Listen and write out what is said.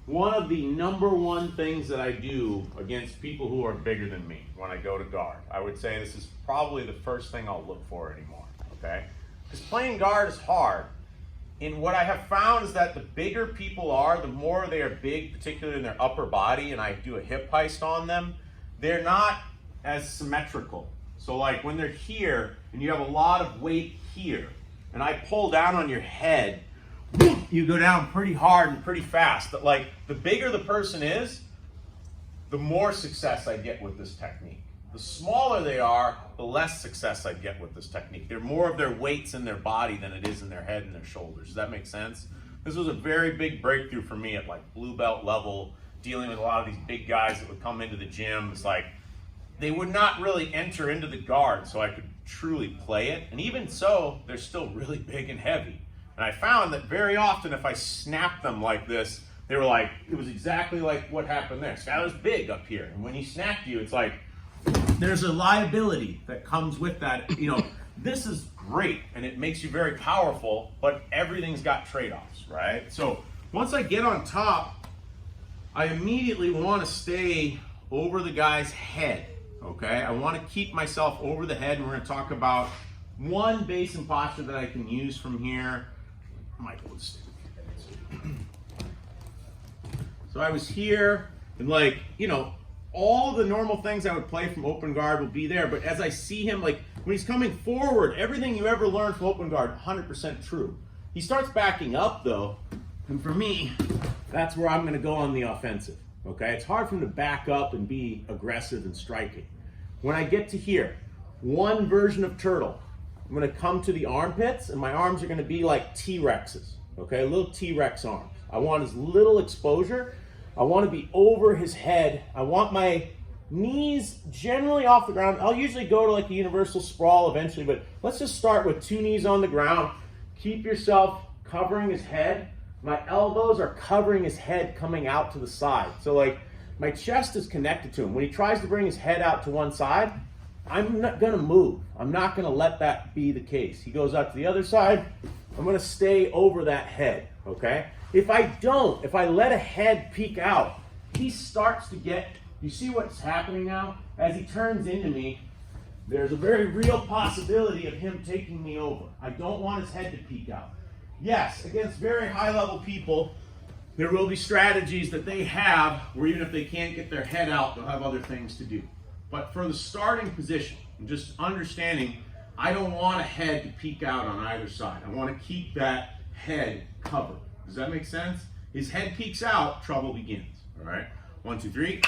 one of the #1 things that I do against people who are bigger than me when I go to guard. I would say this is probably the first thing I'll look for anymore, okay? Because playing guard is hard. And what I have found is that the bigger people are, the more they are big, particularly in their upper body, and I do a hip heist on them, they're not as symmetrical. So like when they're here and you have a lot of weight here, and I pull down on your head, you go down pretty hard and pretty fast. But like the bigger the person is, the more success I get with this technique. The smaller they are, the less success I get with this technique. They're more of their weights in their body than it is in their head and their shoulders. Does that make sense? This was a very big breakthrough for me at like blue belt level, dealing with a lot of these big guys that would come into the gym. It's like they would not really enter into the guard so I could truly play it. And even so, they're still really big and heavy. And I found that very often if I snapped them like this, they were like, it was exactly like what happened there. Skylar's big up here. And when he snapped you, it's like, there's a liability that comes with that. You know, this is great and it makes you very powerful, but everything's got trade-offs, right? So once I get on top, I immediately want to stay over the guy's head, okay? I want to keep myself over the head, and we're going to talk about one base and posture that I can use from here. Michael would stay. So I was here, and like, you know, all the normal things I would play from open guard will be there, but as I see him, like when he's coming forward, everything you ever learned from open guard, 100% true. He starts backing up though, and for me, that's where I'm gonna go on the offensive, okay? It's hard for him to back up and be aggressive and striking. When I get to here, one version of turtle, I'm gonna come to the armpits, and my arms are gonna be like T-Rexes, okay? Little T-Rex arms. I want as little exposure. I want to be over his head. I want my knees generally off the ground. I'll usually go to like a universal sprawl eventually, but let's just start with 2 knees on the ground. Keep yourself covering his head. My elbows are covering his head coming out to the side. So like my chest is connected to him. When he tries to bring his head out to one side, I'm not gonna move. I'm not gonna let that be the case. He goes out to the other side, I'm gonna stay over that head, okay? If I don't, if I let a head peek out, he starts to get, you see what's happening now? As he turns into me, there's a very real possibility of him taking me over. I don't want his head to peek out. Yes, against very high level people, there will be strategies that they have where even if they can't get their head out, they'll have other things to do. But for the starting position, and just understanding, I don't want a head to peek out on either side. I want to keep that head covered. Does that make sense? His head peeks out, trouble begins. All right, 1, 2, 3.